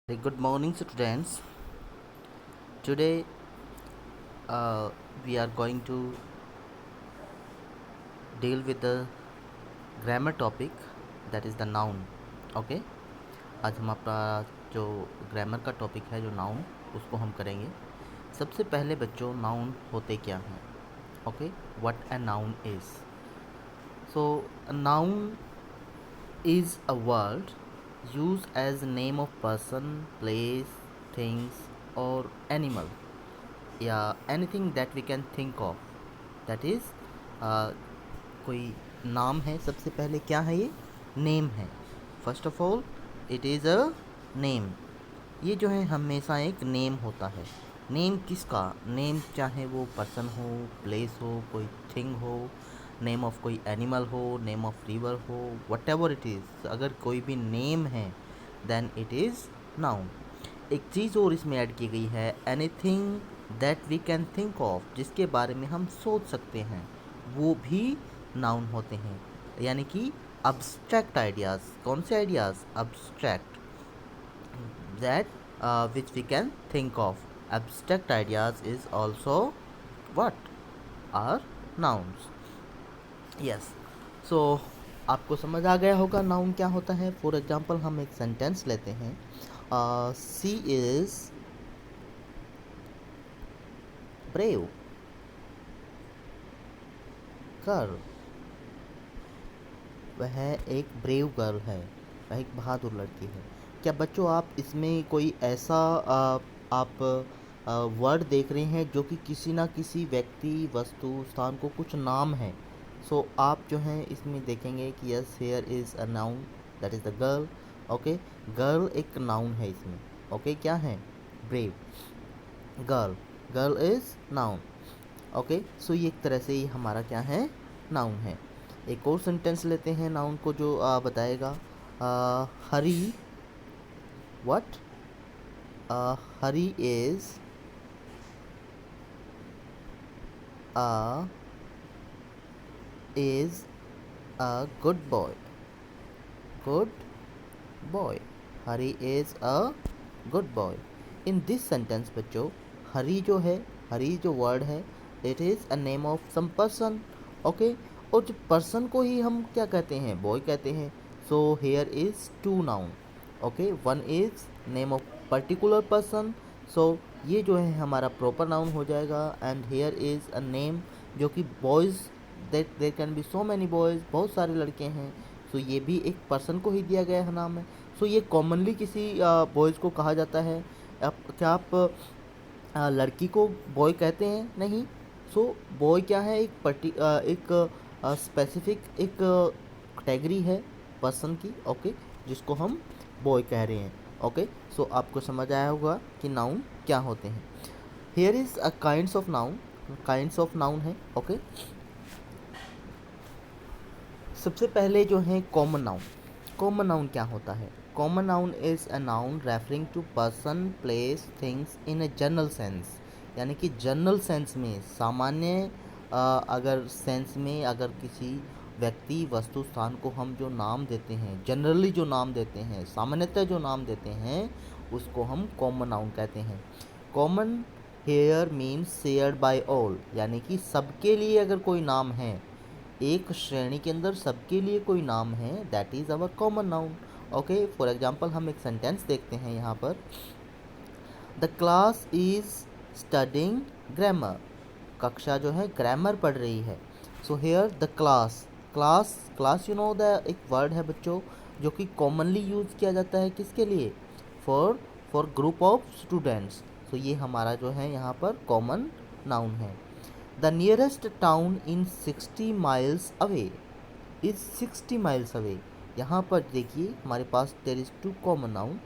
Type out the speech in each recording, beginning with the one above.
Good morning, students. Today we are going to deal with the grammar topic, that is the noun. Okay. आज हम अपना जो grammar का topic है, जो नाउन, उसको हम करेंगे. सबसे पहले बच्चों, नाउन होते क्या हैं? Okay, what a noun is. So a noun is a word used as a name of person, place, things or animal, या anything that we can think of. that is कोई नाम है. सबसे पहले क्या है? ये नेम है. First of all it is a name. ये जो है हमेशा एक नेम होता है. नेम किसका? नेम चाहे वो पर्सन हो, प्लेस हो, कोई थिंग हो, नेम ऑफ कोई एनिमल हो, नेम ऑफ रिवर हो, वट एवर इट इज़. अगर कोई भी नेम है देन इट इज़ नाउन. एक चीज़ और इसमें ऐड की गई है, anything that we can think of, जिसके बारे में हम सोच सकते हैं, वो भी नाउन होते हैं. यानी कि अब्स्ट्रैक्ट आइडियाज़. कौन से ideas? Abstract, that which we can think of. Abstract ideas is also what? Are nouns. Yes. So आपको समझ आ गया होगा नाउन क्या होता है. फॉर एग्जाम्पल हम एक सेंटेंस लेते हैं. सी इज़ ब्रेव गर्ल. वह एक ब्रेव गर्ल है, वह एक बहादुर लड़की है. क्या बच्चों आप इसमें कोई ऐसा आप वर्ड देख रहे हैं जो कि किसी ना किसी व्यक्ति, वस्तु, स्थान को कुछ नाम है? सो आप जो हैं इसमें देखेंगे कि yes, here is a noun, that is the girl. Okay, girl एक नाउन है इसमें. ओके, क्या है? Brave girl. Girl is noun. Okay, so ये एक तरह से ही हमारा क्या है? नाउन है. एक और सेंटेंस लेते हैं नाउन को जो बताएगा. Hari what? Hari is a good boy. Good boy. Hari is a good boy. In this sentence बच्चों, हरी जो है, हरी जो वर्ड है, it is a name of some person. Okay, और जो पर्सन को ही हम क्या कहते हैं? बॉय कहते हैं. So here is two noun. Okay, one is name of particular person. So ये जो है हमारा प्रॉपर नाउन हो जाएगा. And here is a name, जो कि boys, that there can be so many boys, बहुत सारे लड़के हैं. सो ये भी एक पर्सन को ही दिया गया है नाम है. सो ये कॉमनली किसी बॉयज़ को कहा जाता है. क्या आप लड़की को बॉय कहते हैं? नहीं. सो बॉय क्या है? एक स्पेसिफिक एक कैटेगरी है पर्सन की. ओके, जिसको हम बॉय कह रहे हैं. ओके, सो आपको समझ आया होगा कि नाउन क्या होते हैं. Here is a kinds of noun. Kinds of noun है. ओके, सबसे पहले जो है कॉमन नाउन. कॉमन नाउन क्या होता है? Common noun is a noun referring to person, place, things in a general sense. यानी कि जनरल सेंस में, सामान्य अगर सेंस में, अगर किसी व्यक्ति, वस्तु, स्थान को हम जो नाम देते हैं, जनरली जो नाम देते हैं, सामान्यतः जो नाम देते हैं, उसको हम कॉमन नाउन कहते हैं. Common here means shared by all. यानी कि सबके लिए अगर कोई नाम है, एक श्रेणी के अंदर सबके लिए कोई नाम है, that is our common noun. Okay, for example हम एक सेंटेंस देखते हैं यहाँ पर. The class is studying grammar. कक्षा जो है ग्रामर पढ़ रही है. So here the class. Class, class you know the एक वर्ड है बच्चों, जो कि कॉमनली यूज़ किया जाता है किसके लिए? For group of students. So ये हमारा जो है यहाँ पर कॉमन नाउन है. The nearest town in 60 miles away is 60 miles away. यहाँ पर देखिए हमारे पास there is two common noun.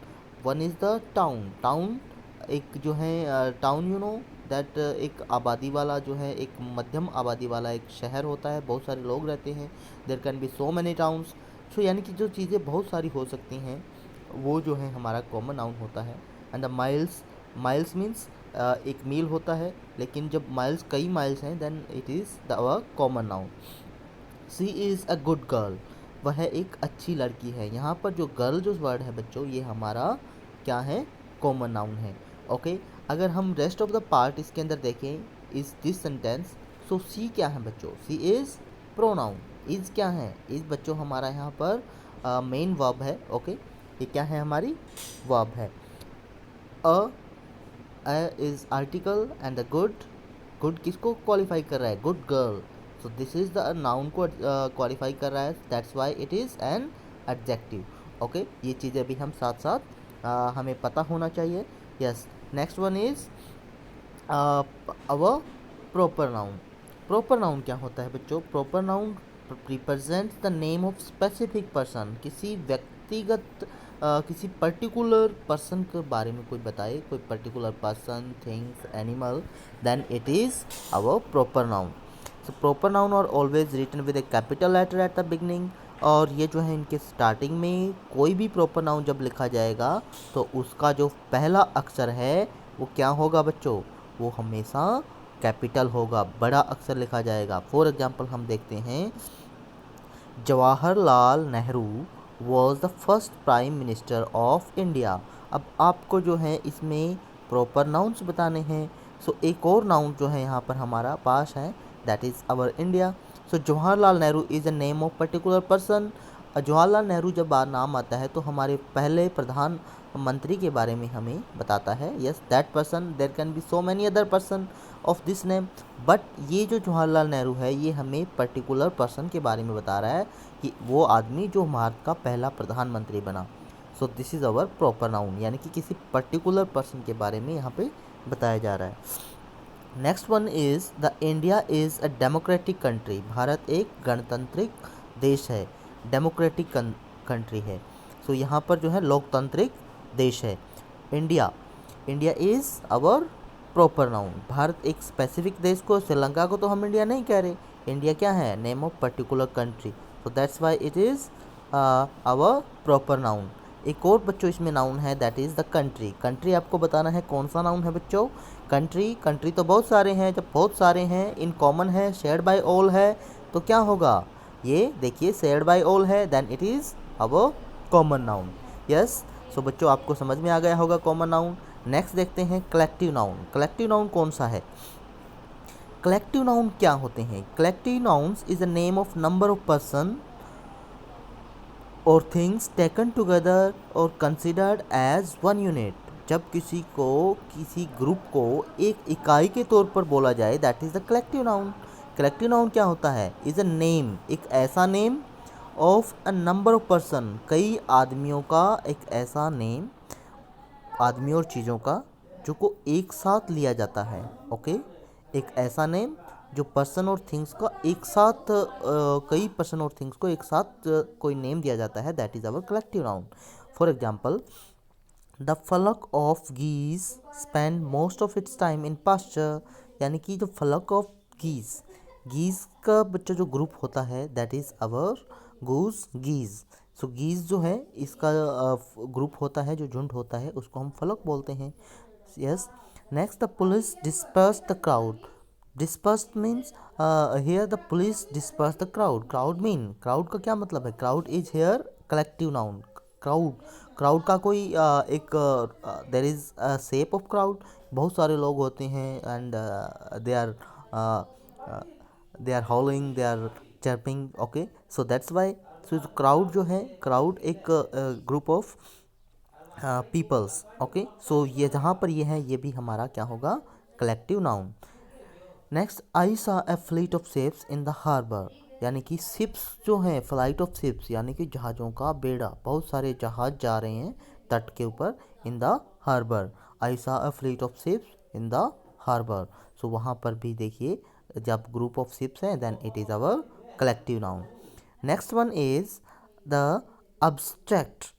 One is the town. Town एक जो है टाउन, यू नो दैट एक आबादी वाला जो है, एक मध्यम आबादी वाला एक शहर होता है, बहुत सारे लोग रहते हैं. There can be so many towns. So यानी कि जो चीज़ें बहुत सारी हो सकती हैं, वो जो है हमारा कॉमन नाउन होता है. And the miles, miles means एक मील होता है, लेकिन जब माइल्स कई माइल्स हैं then it is the common noun. She is a good girl. वह एक अच्छी लड़की है. यहाँ पर जो गर्ल जो वर्ड है बच्चों, ये हमारा क्या है, कॉमन नाउन है। ओके, अगर हम रेस्ट ऑफ द पार्ट इसके अंदर देखें इज दिस सेंटेंस, सो सी क्या है बच्चों, सी इज प्रोनाउन। इज क्या है, इज बच्चों हमारा यहाँ पर मेन वर्ब है। ओके, ये क्या है, हमारी वर्ब है। A is article and the good किसको क्वालिफाई कर रहा है, good girl. So this is the noun को क्वालिफाई कर रहा है, that's why it is an adjective. Okay, ये चीज़ें भी हम साथ साथ हमें पता होना चाहिए। Yes, next one is our proper noun. Proper noun क्या होता है बच्चों, proper noun represents the name of specific person, किसी व्यक्तिगत किसी पर्टिकुलर पर्सन के बारे में कोई बताए, कोई particular person, things, animal, then it is our proper noun. So proper noun are always written with a capital letter at the beginning, और ये जो है इनके स्टार्टिंग में कोई भी प्रॉपर नाउन जब लिखा जाएगा तो उसका जो पहला अक्षर है वो क्या होगा बच्चों, वो हमेशा कैपिटल होगा, बड़ा अक्षर लिखा जाएगा। फॉर एग्जाम्पल हम देखते हैं, Jawaharlal Nehru was the first prime minister of India. अब आपको जो है इसमें प्रॉपर नाउन्स बताने हैं। सो एक और नाउन जो है यहाँ पर हमारा पास है, that is our India. So Jawaharlal Nehru is a name of particular person. Jawaharlal Nehru जब नाम आता है तो हमारे पहले प्रधानमंत्री के बारे में हमें बताता है। Yes, that person, there can be so many other person of this name, but ये जो जवाहरलाल नेहरू है ये हमें पर्टिकुलर पर्सन के बारे में बता रहा है कि वो आदमी जो भारत का पहला प्रधानमंत्री बना। सो this is our proper noun, यानी कि किसी पर्टिकुलर पर्सन के बारे में यहाँ पे बताया जा रहा है। Next one is the India is a democratic country. Bharat एक गणतांत्रिक देश है, डेमोक्रेटिक कंट्री है। सो यहाँ पर जो है लोकतांत्रिक देश है। India, India is our proper noun. Bharat एक स्पेसिफिक देश को, श्रीलंका को तो हम इंडिया नहीं कह रहे, इंडिया क्या है, name of particular country. So that's why it is our proper noun. एक और बच्चों इसमें नाउन है, that is the country. Country आपको बताना है कौन सा नाउन है बच्चों, कंट्री। कंट्री तो बहुत सारे हैं, जब बहुत सारे हैं, इन कॉमन है, शेयर्ड बाय ऑल है, तो क्या होगा, ये देखिए शेयर्ड बाय ऑल है, then it is our common noun. Yes, so बच्चों आपको समझ में आ गया होगा कॉमन नाउन। नेक्स्ट देखते हैं कलेक्टिव नाउन। कलेक्टिव नाउन कौन सा है, कलेक्टिव नाउन क्या होते हैं, collective nouns is a name of number of person और थिंग्स टेकन टुगेदर और कंसिडर्ड एज वन यूनिट। जब किसी को, किसी ग्रुप को एक इकाई के तौर पर बोला जाए, that is the collective noun. Collective noun क्या होता है, इज़ अ नेम, एक ऐसा name of a number of person, कई आदमियों का एक ऐसा नेम, आदमी और चीज़ों का जो को एक साथ लिया जाता है। ओके, एक ऐसा नेम जो पर्सन और थिंग्स का एक साथ कई पर्सन और थिंग्स को एक साथ कोई नेम दिया जाता है, that is our collective noun. For example, the flock of geese spend most of its time in pasture, यानी कि जो फ्लक ऑफ गीज, गीज का बच्चा जो ग्रुप होता है, दैट इज़ अवर गूज गीज। सो गीज जो है इसका ग्रुप होता है, जो झुंड होता है, उसको हम फ्लक बोलते हैं। Yes, next the police disperse the crowd. Disperse means here the police disperse the crowd. Crowd mean, crowd का क्या मतलब है, crowd is here collective noun. Crowd, crowd का कोई एक there is a shape of crowd, बहुत सारे लोग होते हैं and they are howling, they are chirping. Okay, so that's why, so crowd जो है, क्राउड एक group of peoples. Okay, so ये जहाँ पर ये है, ये भी हमारा क्या होगा, collective noun. Next, I saw a fleet of ships in the harbour, यानी कि शिप्स जो हैं, फ्लाइट ऑफ शिप्स यानी कि जहाज़ों का बेड़ा, बहुत सारे जहाज जा रहे हैं तट के ऊपर, इन the harbour. I saw a fleet of ships in the harbour. So वहाँ पर भी देखिए, जब ग्रुप ऑफ शिप्स हैं, then it is our collective noun. Next one is the abstract.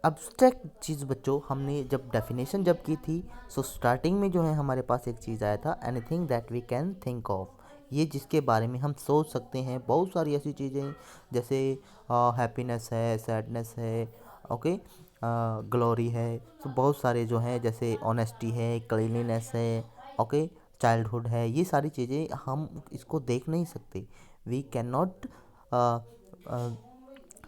Abstract चीज़ बच्चों, हमने जब डेफिनेशन जब की थी, सो स्टार्टिंग में जो है हमारे पास एक चीज़ आया था, anything that we can think of, ये जिसके बारे में हम सोच सकते हैं। बहुत सारी ऐसी चीज़ें जैसे हैप्पीनेस है, सैडनेस है, ओके, ग्लोरी है, तो बहुत सारे जो हैं, जैसे ऑनेस्टी है, क्लीनलीनेस है, ओके, चाइल्डहुड है, ये सारी चीज़ें हम इसको देख नहीं सकते। We can not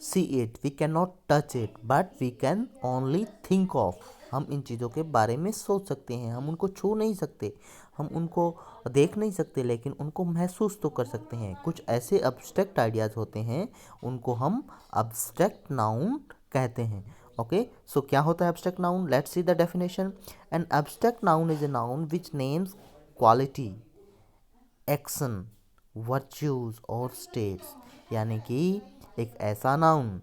see it, we cannot touch it, but we can only think of, हम इन चीज़ों के बारे में सोच सकते हैं। हम उनको छू नहीं सकते, हम उनको देख नहीं सकते, लेकिन उनको महसूस तो कर सकते हैं। कुछ ऐसे अब्स्ट्रैक्ट आइडियाज़ होते हैं, उनको हम अब्स्ट्रैक्ट नाउन कहते हैं। ओके, सो क्या होता है abstract noun? Let's see the definition. An abstract noun is a noun which names quality, action, virtues और स्टेट्स। यानी कि एक ऐसा नाउन,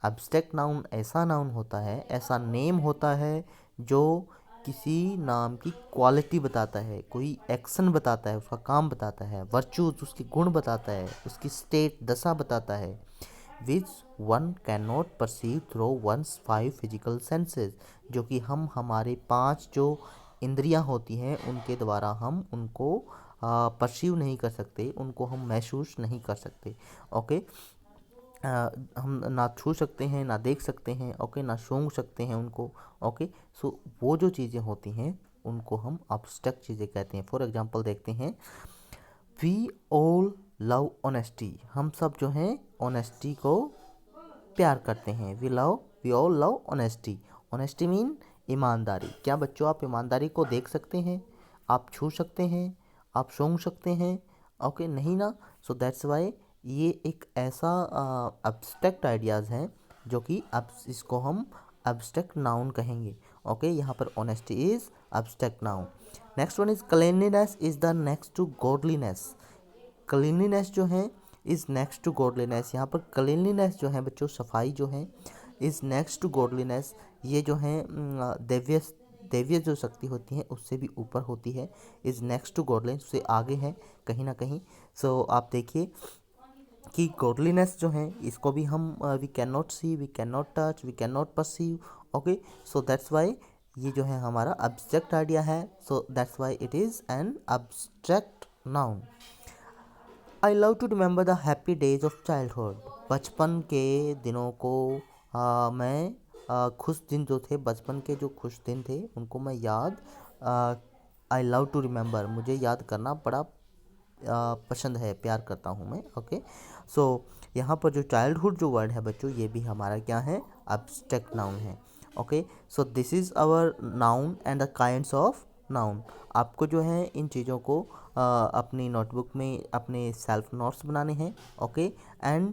एब्स्ट्रैक्ट नाउन ऐसा नाउन होता है, ऐसा नेम होता है जो किसी नाम की क्वालिटी बताता है, कोई एक्शन बताता है, उसका काम बताता है, वर्च्यूज उसके गुण बताता है, उसकी स्टेट दशा बताता है, which one can not perceive through once 5 physical senses, जो कि हम हमारे 5 जो इंद्रियां होती हैं उनके द्वारा हम उनको परसीव नहीं कर सकते, उनको हम महसूस नहीं कर सकते। ओके, हम ना छू सकते हैं, ना देख सकते हैं, ओके, ना सूंघ सकते हैं उनको। ओके, सो वो जो चीज़ें होती हैं उनको हम अब्स्ट्रैक्ट चीज़ें कहते हैं। फॉर एग्जांपल देखते हैं, वी ऑल लव ऑनेस्टी, हम सब जो हैं ऑनेस्टी को प्यार करते हैं। We all love honesty. Honesty mean ईमानदारी। क्या बच्चों आप ईमानदारी को देख सकते हैं, आप छू सकते हैं, आप सूंघ सकते हैं? ओके, नहीं ना। सो दैट्स वाई ये एक ऐसा अब्स्ट्रैक्ट आइडियाज़ हैं जो कि अब इसको हम अब्स्ट्रैक्ट नाउन कहेंगे। ओके, यहाँ पर honesty is abstract noun. Next one is cleanliness is the next to godliness. Cleanliness जो है इज़ नेक्स्ट टू गॉडलीनेस। यहाँ पर क्लीनलीनेस जो है बच्चों, सफाई जो है, इज़ नेक्स्ट टू गॉडलीनेस। ये जो है दैवीय दैवीय जो शक्ति होती है उससे भी ऊपर होती है। इज़ नेक्स्ट टू गॉडलीनेस, उससे आगे है कहीं ना कहीं। सो आप देखिए कि गॉडलीनेस जो है इसको भी हम we can not see, we can not touch, we can not perceive. Okay, so that's why ये जो है हमारा अब्स्ट्रैक्ट आइडिया है। So that's why it is an abstract noun. I love to remember the happy days of childhood. बचपन के दिनों को मैं खुश दिन जो थे, बचपन के जो खुश दिन थे उनको मैं याद, आई लव टू रिमेंबर, मुझे याद करना बड़ा पसंद है, प्यार करता हूँ मैं। ओके, सो यहाँ पर जो चाइल्डहुड जो वर्ड है बच्चों, ये भी हमारा क्या है, अब्स्ट्रैक्ट नाउन है। Okay, so this is our noun and the kinds of noun. आपको जो है इन चीज़ों को अपनी नोटबुक में अपने सेल्फ नोट्स बनाने हैं। Okay, and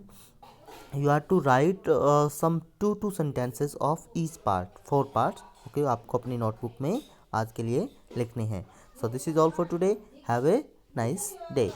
you are to write some 2 sentences of each part, 4 parts. Okay, आपको अपनी नोटबुक में आज के लिए लिखने हैं। So this is all for today. Have a nice day.